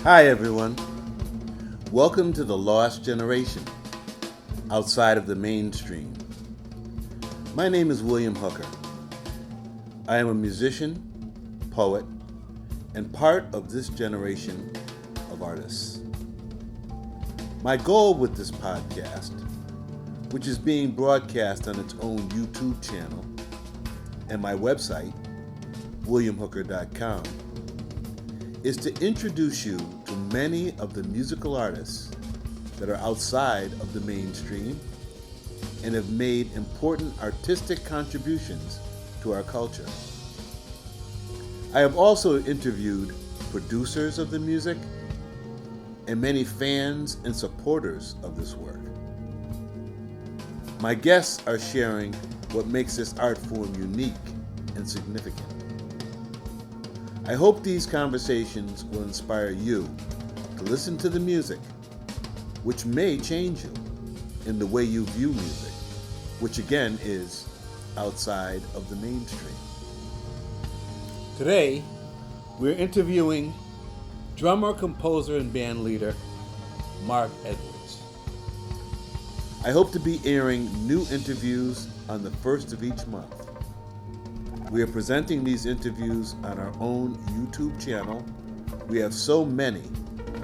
Hi, everyone. Welcome to the Lost Generation, outside of the mainstream. My name is William Hooker. I am a musician, poet, and part of this generation of artists. My goal with this podcast, which is being broadcast on its own YouTube channel and my website, williamhooker.com, is to introduce you to many of the musical artists that are outside of the mainstream and have made important artistic contributions to our culture. I have also interviewed producers of the music and many fans and supporters of this work. My guests are sharing what makes this art form unique and significant. I hope these conversations will inspire you to listen to the music, which may change you in the way you view music, which again is outside of the mainstream. Today, we're interviewing drummer, composer, and band leader Marc Edwards. I hope to be airing new interviews on the first of each month. We are presenting these interviews on our own YouTube channel. We have so many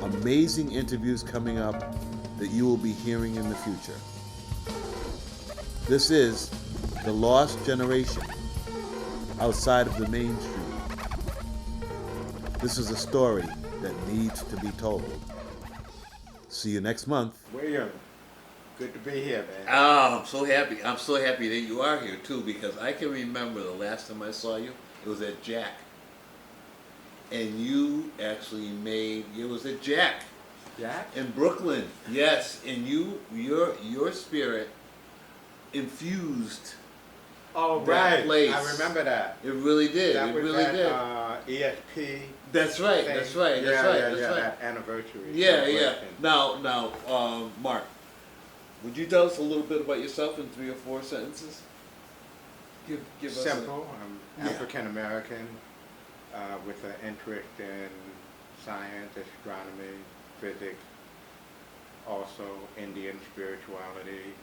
amazing interviews coming up that you will be hearing in the future. This is the Lost Generation, outside of the mainstream. This is a story that needs to be told. See you next month. William, good to be here, man. Oh, I'm so happy. I'm so happy that you are here too, because I can remember the last time I saw you, it was at Jack. And you actually it was at Jack. Jack? In Brooklyn. Yes, and your spirit infused Oh, that right. place. I remember that. It really did. That It was really at, did. ESP. That's right. thing. That's right. Yeah, That's right. yeah, That's yeah, right. that anniversary. Yeah, yeah. celebration. Now, Marc, would you tell us a little bit about yourself in 3 or 4 sentences? Give us Simple. I'm Yeah. African American with an interest in science, astronomy, physics, also Indian spirituality,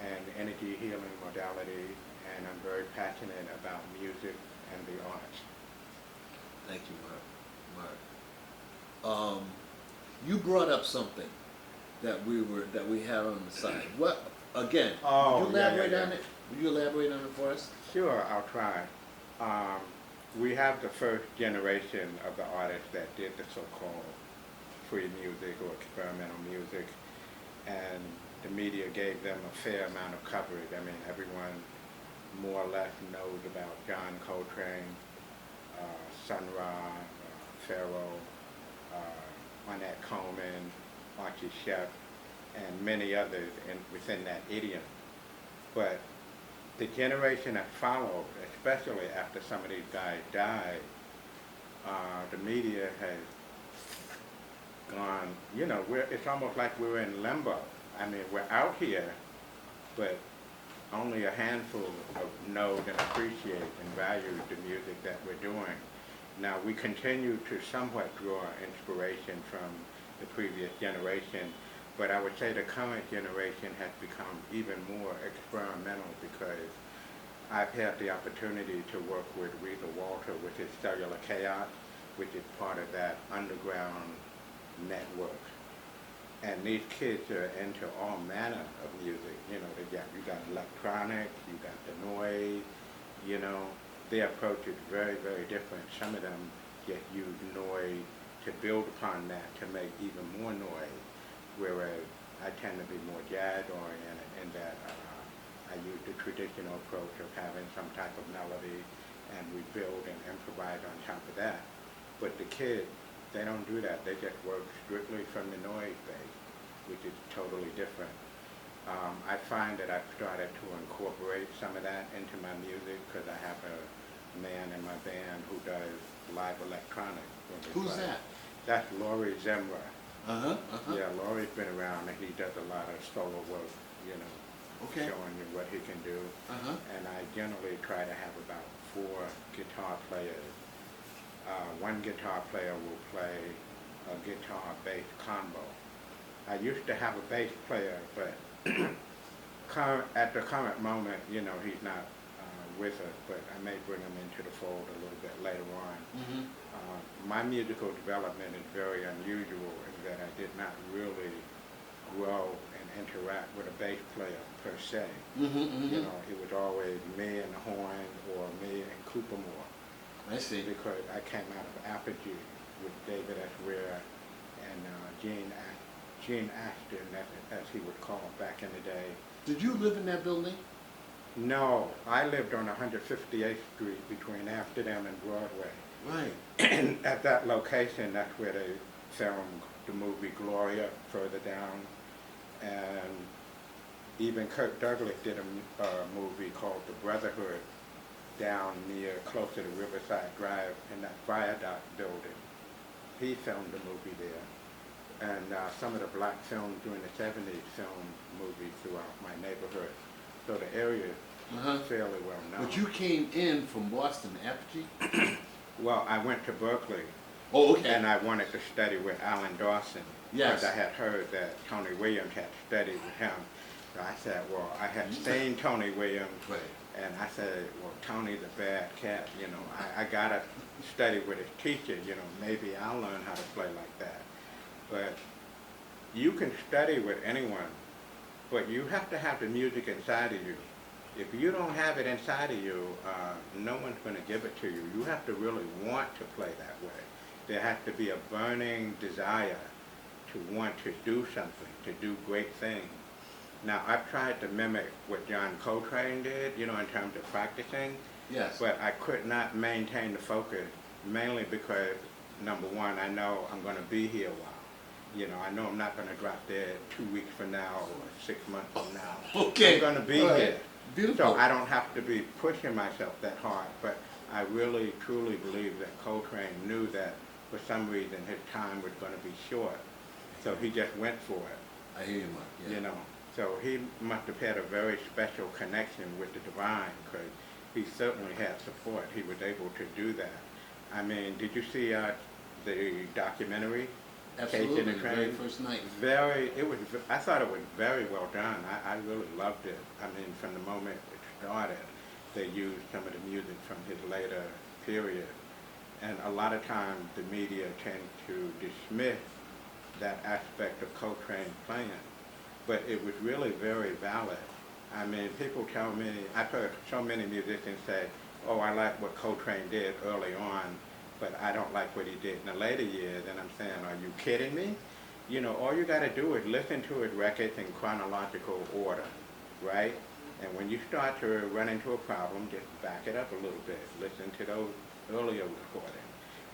and energy healing modality, and I'm very passionate about music and the arts. Thank you, Marc. You brought up something that we had on the side. What again? Oh, would you yeah, elaborate yeah. on it? Would you elaborate on it for us? Sure, I'll try. We have the first generation of the artists that did the so-called free music or experimental music, and the media gave them a fair amount of coverage. I mean, everyone more or less knows about John Coltrane, Sun Ra, Pharaoh, Ornette Coleman, Archie Shepp, and many others within that idiom. But the generation that followed, especially after some of these guys died, the media has gone, it's almost like we're in limbo. I mean, we're out here, but only a handful know and appreciate and value the music that we're doing. Now, we continue to somewhat draw inspiration from the previous generation, but I would say the current generation has become even more experimental because I've had the opportunity to work with Rita Walter with his Cellular Chaos, which is part of that underground network. And these kids are into all manner of music. You got electronic, you got the noise, Their approach is very, very different. Some of them just use noise to build upon that to make even more noise, whereas I tend to be more jazz-oriented in that I use the traditional approach of having some type of melody, and we build and improvise on top of that. But the kids, they don't do that. They just work strictly from the noise base, which is totally different. I find that I've started to incorporate some of that into my music because I have a man in my band who does live electronics. Who's that? That's Laurie Zimra. Uh-huh, uh-huh. Yeah, Laurie's been around and he does a lot of solo work, Okay. showing you what he can do. Uh-huh. And I generally try to have about 4 guitar players. One guitar player will play a guitar-bass combo. I used to have a bass player, but at the current moment, he's not with us, but I may bring him into the fold a little bit later on. Mm-hmm. My musical development is very unusual in that I did not really grow and interact with a bass player per se. Mm-hmm, mm-hmm. It was always me and the horn or me and Coopermore. I see. Because I came out of Apogee with David S. Ware and Gene Ashton, as he would call back in the day. Did you live in that building? No, I lived on 158th Street between Amsterdam and Broadway. Right. And at that location, that's where they filmed the movie Gloria further down. And even Kirk Douglas did a movie called The Brotherhood down close to the Riverside Drive in that viaduct building. He filmed the movie there. And some of the black films during the 70s filmed movies throughout my neighborhood. So the area is fairly well known. But you came in from Boston, Apogee? Well, I went to Berkeley. Oh, okay. And I wanted to study with Alan Dawson. Yes. Because I had heard that Tony Williams had studied with him. So I said, well, I had seen Tony Williams. Right. And I said, well, Tony's a bad cat. I got to study with his teacher. Maybe I'll learn how to play like that. But you can study with anyone, but you have to have the music inside of you. If you don't have it inside of you, no one's going to give it to you. You have to really want to play that way. There has to be a burning desire to want to do something, to do great things. Now, I've tried to mimic what John Coltrane did, in terms of practicing. Yes. But I could not maintain the focus, mainly because, number one, I know I'm going to be here a while. I know I'm not going to drop dead 2 weeks from now or 6 months from now. Okay. I'm going to be here. Beautiful. So I don't have to be pushing myself that hard, but I really, truly believe that Coltrane knew that for some reason his time was going to be short. So he just went for it. I hear you, Mark. Yeah. So he must have had a very special connection with the divine, because he certainly had support. He was able to do that. I mean, did you see the documentary? Absolutely, the very first night. I thought it was very well done. I really loved it. I mean, from the moment it started, they used some of the music from his later period. And a lot of times the media tend to dismiss that aspect of Coltrane's playing. But it was really very valid. I mean, people tell me, I've heard so many musicians say, oh, I like what Coltrane did early on, but I don't like what he did in the later years. And I'm saying, are you kidding me? All you got to do is listen to his records in chronological order, right? And when you start to run into a problem, just back it up a little bit. Listen to those earlier recordings,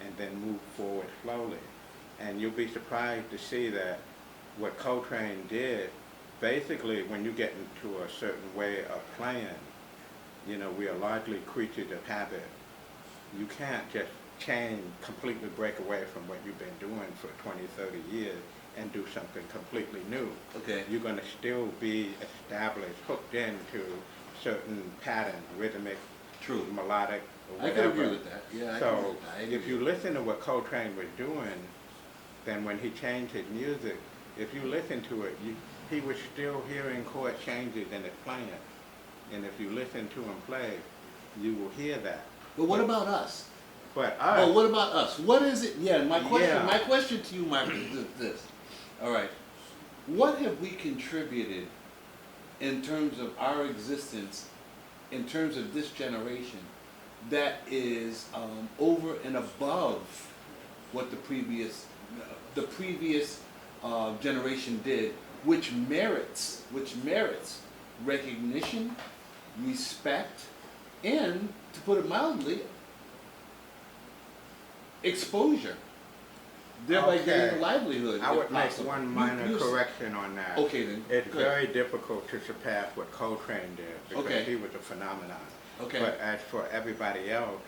and then move forward slowly. And you'll be surprised to see that what Coltrane did, basically when you get into a certain way of playing, we are largely creatures of habit. You can't just completely break away from what you've been doing for 20, 30 years and do something completely new. Okay. You're going to still be established, hooked into certain patterns, rhythmic, true, melodic, or whatever. I can agree with that. Yeah. So if you listen to what Coltrane was doing, then when he changed his music, if you listen to it, he was still hearing chord changes in his playing. And if you listen to him play, you will hear that. But what about us? But what about us? What is it? Yeah, my question to you, Mark, is this. All right. What have we contributed in terms of our existence, in terms of this generation, that is over and above what the previous generation did, which merits recognition, respect, and, to put it mildly, exposure, thereby getting a livelihood. I would make one minor correction on that. Okay, then. It's very difficult to surpass what Coltrane did, because he was a phenomenon. Okay. But as for everybody else,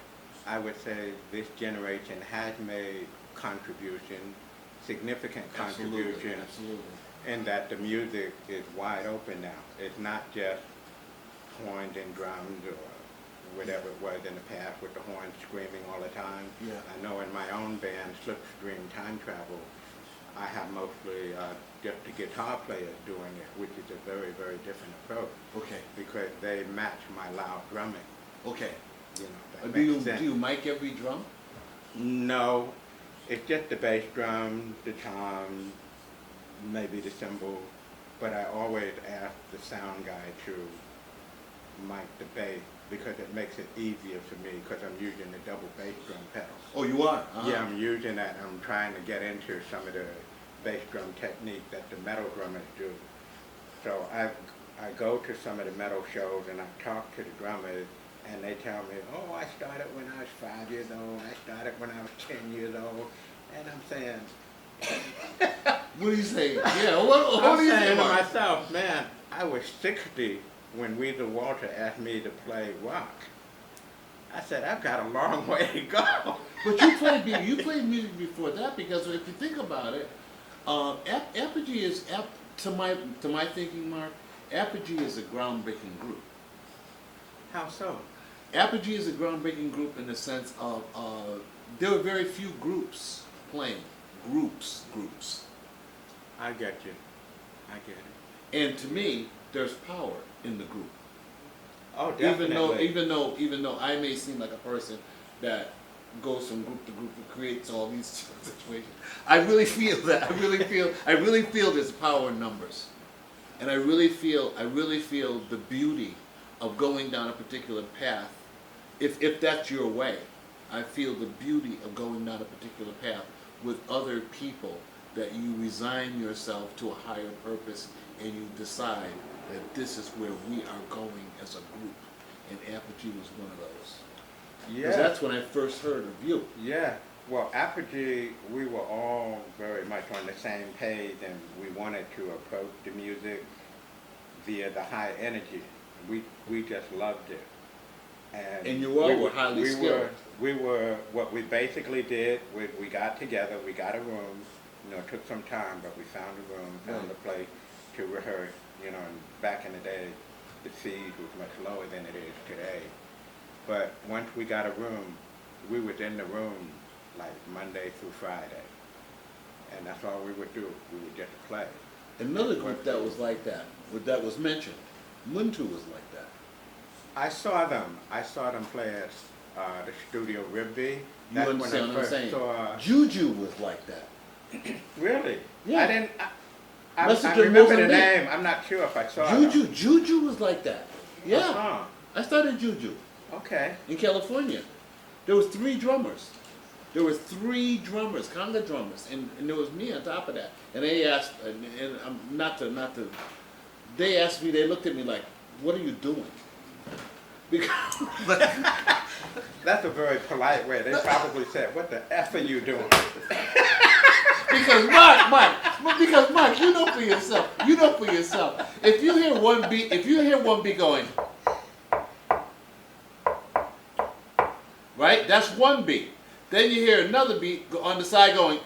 I would say this generation has made significant contribution, in that the music is wide open now. It's not just horns and drums or whatever it was in the past with the horns screaming all the time. Yeah. I know in my own band, Slipstream Time Travel, I have mostly just the guitar players doing it, which is a very, very different approach. Okay. Because they match my loud drumming. Okay. You know, that Do makes sense. you mic every drum? No, it's just the bass drum, the tom, maybe the cymbal, but I always ask the sound guy to mic the bass because it makes it easier for me because I'm using the double bass drum pedal. Oh, you are? Uh-huh. Yeah, I'm using that. I'm trying to get into some of the bass drum technique that the metal drummers do. So I go to some of the metal shows and I talk to the drummers and they tell me, oh, I started when I was 5 years old, I started when I was 10 years old, and I'm saying, what do you say? Yeah, what I'm do you saying say, to Mark? myself, man, I was 60 when Weezer Walter asked me to play rock. I said, I've got a long way to go. But you played music before that because if you think about it, Apogee is, to my thinking, Mark, Apogee is a groundbreaking group. How so? Apogee is a groundbreaking group in the sense of there were very few groups playing. Groups. I get you. I get it. And to me, there's power in the group. Oh, definitely. Even though I may seem like a person that goes from group to group and creates all these situations, I really feel that. I really feel there's power in numbers, and I really feel the beauty of going down a particular path. If that's your way, I feel the beauty of going down a particular path with other people, that you resign yourself to a higher purpose and you decide that this is where we are going as a group. And Apogee was one of those. Yeah. Because that's when I first heard of you. Yeah. Well, Apogee, we were all very much on the same page, and we wanted to approach the music via the high energy. We just loved it. And you all were highly skilled. What we basically did, we got together, we got a room, you know, it took some time, but we found a room, found a place to rehearse, you know, and back in the day, the fees was much lower than it is today. But once we got a room, we was in the room like Monday through Friday. And that's all we would do. We would just play. Another group that was like that was mentioned, Muntu was like that. I saw them play at the Studio Ribby. You understand what I'm saying? Saw... Juju was like that. Really? Yeah. I remember the name. I'm not sure if I saw Juju. them. Juju was like that. Yeah. Uh-huh. I started Juju. Okay. In California. There was 3 drummers. There were 3 drummers, conga drummers, and there was me on top of that. And they asked, and they asked me, they looked at me like, what are you doing? Because that's a very polite way. They probably said, what the F are you doing? Because Mark, you know for yourself. If you hear one beat going, right? That's one beat. Then you hear another beat on the side going.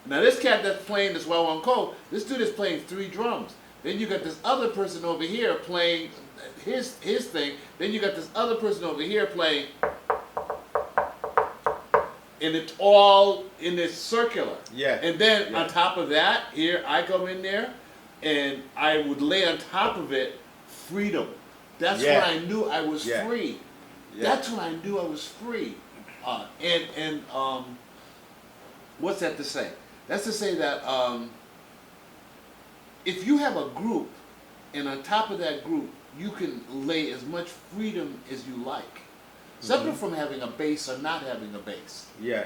Now this cat that's playing this Well on Cold, this dude is playing 3 drums. Then you got this other person over here playing his thing. Then you got this other person over here playing, and it's all in this circular. Yeah. And then on top of that, here I come in there, and I would lay on top of it freedom. That's when I knew I was free. Yeah. That's when I knew I was free. What's that to say? That's to say that if you have a group, and on top of that group, you can lay as much freedom as you like. Separate from having a bass or not having a bass. Yeah.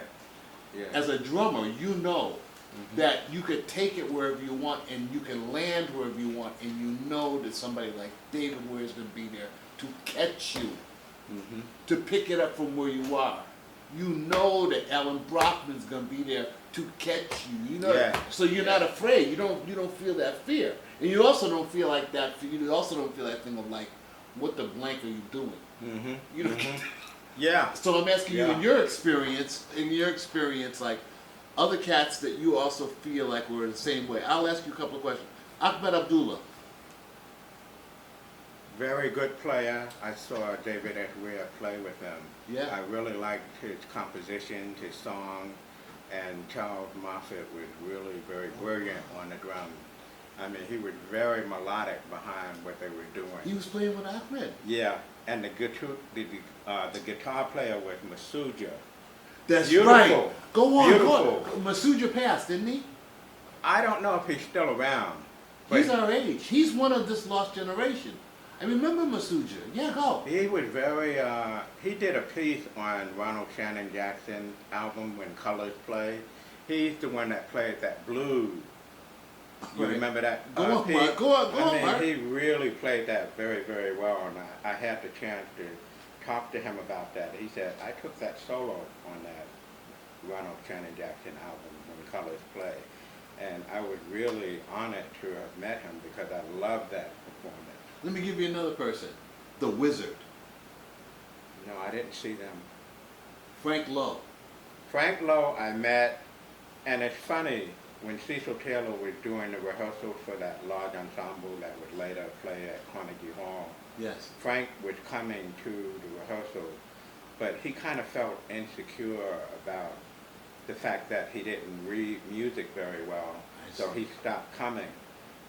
As a drummer, you know that you could take it wherever you want, and you can land wherever you want, and you know that somebody like David Ware is going to be there to catch you, to pick it up from where you are. You know that Alan Brockman's going to be there to catch you. You know, so you're not afraid. You don't feel that fear, and you also don't feel like that. You also don't feel that thing of like, what the blank are you doing? You know. Yeah. So I'm asking you, in your experience, like other cats that you also feel like were the same way. I'll ask you a couple of questions. Ahmed Abdullah. Very good player. I saw David at Ware play with him. Yeah. I really liked his composition, his song, and Charles Moffett was really very brilliant on the drums. I mean, he was very melodic behind what they were doing. He was playing with Ahmed. Yeah, and the guitar player was Masuja. That's Beautiful. right. Go on, Beautiful. go on. Masuja passed, didn't he? I don't know if he's still around. But He's our age. He's one of this lost generation. I remember Masuja. Yeah, go. he was very, he did a piece on Ronald Shannon Jackson's album, When Colors Play. He's the one that played that blues. You Right. remember that Go on, piece? Mark. Go on, I mean, Mark. he really played that very, very well, and I had the chance to talk to him about that. He said, I took that solo on that Ronald Shannon Jackson album, When Colors Play, and I was really honored to have met him because I loved that performance. Let me give you another person. The Wizard. No, I didn't see them. Frank Lowe. Frank Lowe I met, and it's funny, when Cecil Taylor was doing the rehearsal for that large ensemble that would later play at Carnegie Hall, Yes. Frank was coming to the rehearsal, but he kind of felt insecure about the fact that he didn't read music very well, so he stopped coming.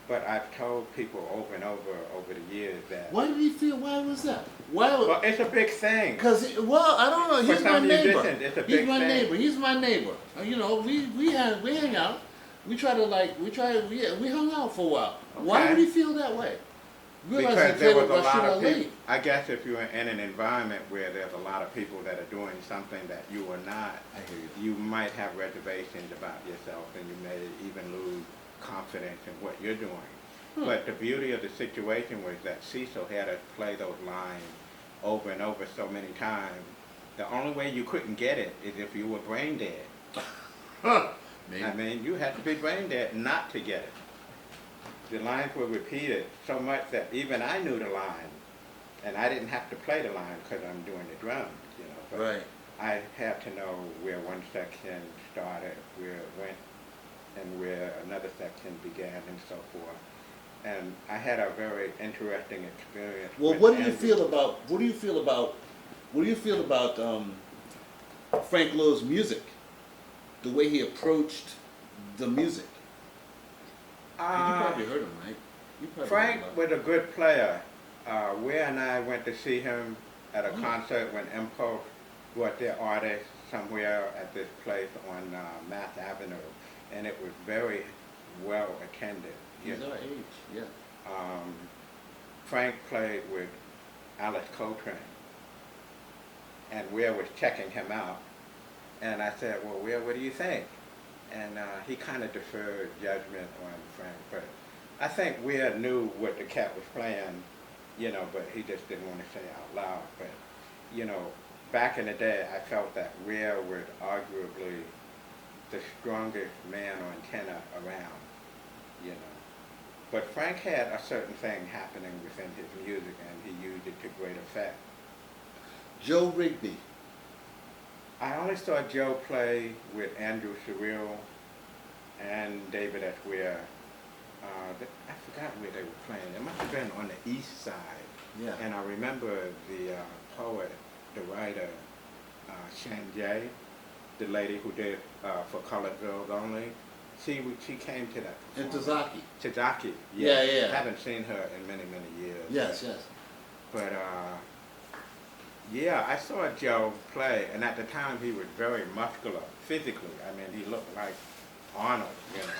But I've told people over and over the years that... Why did he feel? Why was that? Why? Well, it's a big thing. Because, well, I don't know. He's For my some neighbor. musicians, it's a big He's my thing. neighbor. He's my neighbor. You know, we hang out. We hung out for a while. Why Okay. would he feel that way? Realizing Because there was a Taylor lot should of have people, leave. I guess if you're in an environment where there's a lot of people that are doing something that you are not, I hear you. you might have reservations about yourself and you may even lose confidence in what you're doing. But the beauty of the situation was that Cecil had us play those lines over and over so many times. The only way you couldn't get it is if you were brain dead. Maybe. I mean, you had to be brain dead not to get it. The lines were repeated so much that even I knew the line, and I didn't have to play the line because I'm doing the drums, you know. But Right. I had to know where one section started, where it went, and where another section began, and so forth. And I had a very interesting experience. Well, with what do you Andrew. feel about Frank Lowe's music? The way he approached the music. You probably heard him, right? You probably Frank heard about was a good player. Ware and I went to see him at a Oh. concert when Impulse brought their artist somewhere at this place on Mass Avenue, and it was very well attended. He's our age, yeah. Frank played with Alice Coltrane, and Ware was checking him out, and I said, well, Ware, what do you think? And he kind of deferred judgment on Frank, but I think Ware knew what the cat was playing, you know, but he just didn't want to say out loud. But, you know, back in the day, I felt that Ware was arguably the strongest man on tenor around, you know. But Frank had a certain thing happening within his music, and he used it to great effect. Joe Rigby. I only saw Joe play with Andrew Surreal and David at Ware. I forgot where they were playing. It must have been on the east side. Yeah. And I remember the poet, the writer, Shan Jay, the lady who did For Colored Girls Only. She came to that And performance. Tazaki. Tazaki. Yeah, yeah. I haven't seen her in many, many years. Yes, yes. But yeah, I saw Joe play, and at the time he was very muscular physically. I mean, he looked like Arnold, you know.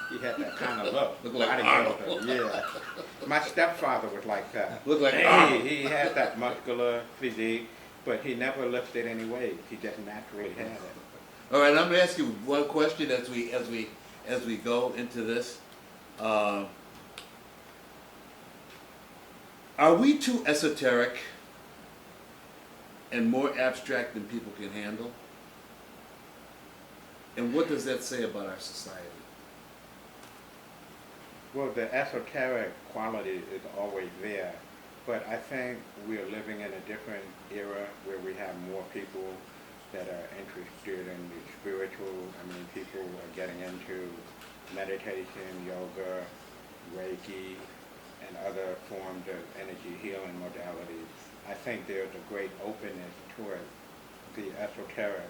He had that kind of look. Looked like bodybuilder, Arnold. Yeah. My stepfather was like that. Looked like Arnold. He had that muscular physique, but he never lifted any weight. He just naturally had it. All right, I'm gonna ask you one question as we go into this. Are we too esoteric and more abstract than people can handle? And what does that say about our society? Well, the esoteric quality is always there, but I think we're living in a different era where we have more people that are interested in the spiritual. I mean, people are getting into meditation, yoga, Reiki, and other forms of energy healing modalities. I think there's a great openness toward the esoteric,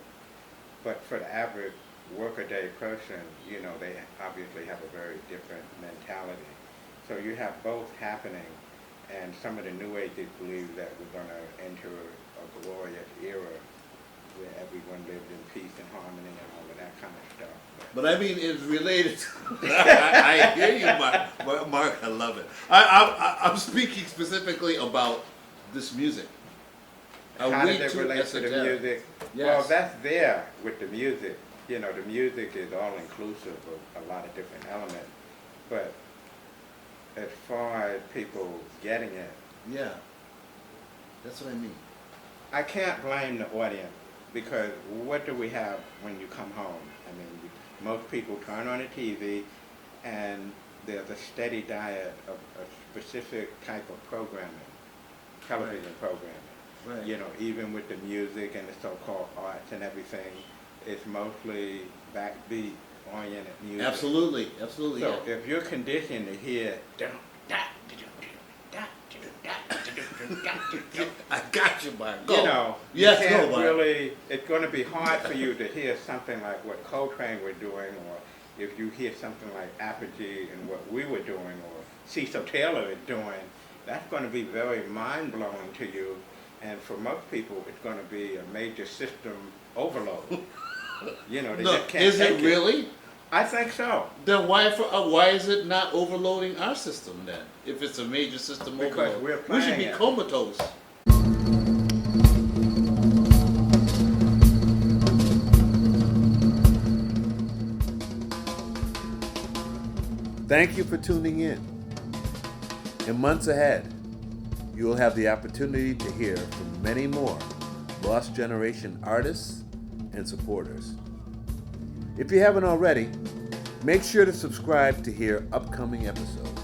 but for the average workaday person, they obviously have a very different mentality. So you have both happening, and some of the New Agers believe that we're going to enter a glorious era where everyone lived in peace and harmony and all of that kind of stuff. But I mean, it's related. I hear you, Mark. I love it. I'm speaking specifically about this music. How does it relate to the music? Yes. Well, that's there with the music. The music is all inclusive of a lot of different elements. But as far as people getting it, yeah, that's what I mean. I can't blame the audience, because what do we have when you come home? I mean, most people turn on the TV and there's a steady diet of a specific type of programming, television programming. Right. Even with the music and the so-called arts and everything, it's mostly backbeat oriented music. Absolutely. So Yeah. if you're conditioned to hear I got you, Mark. you can't really, it's going to be hard for you to hear something like what Coltrane were doing, or if you hear something like Apogee and what we were doing, or Cecil Taylor is doing, that's going to be very mind-blowing to you. And for most people, it's going to be a major system overload. They just can't is take it really? I think so. Then why is it not overloading our system then? If it's a major system Because overload, we're we should playing be it. comatose. Thank you for tuning in. In months ahead, you will have the opportunity to hear from many more Lost Generation artists and supporters. If you haven't already, make sure to subscribe to hear upcoming episodes.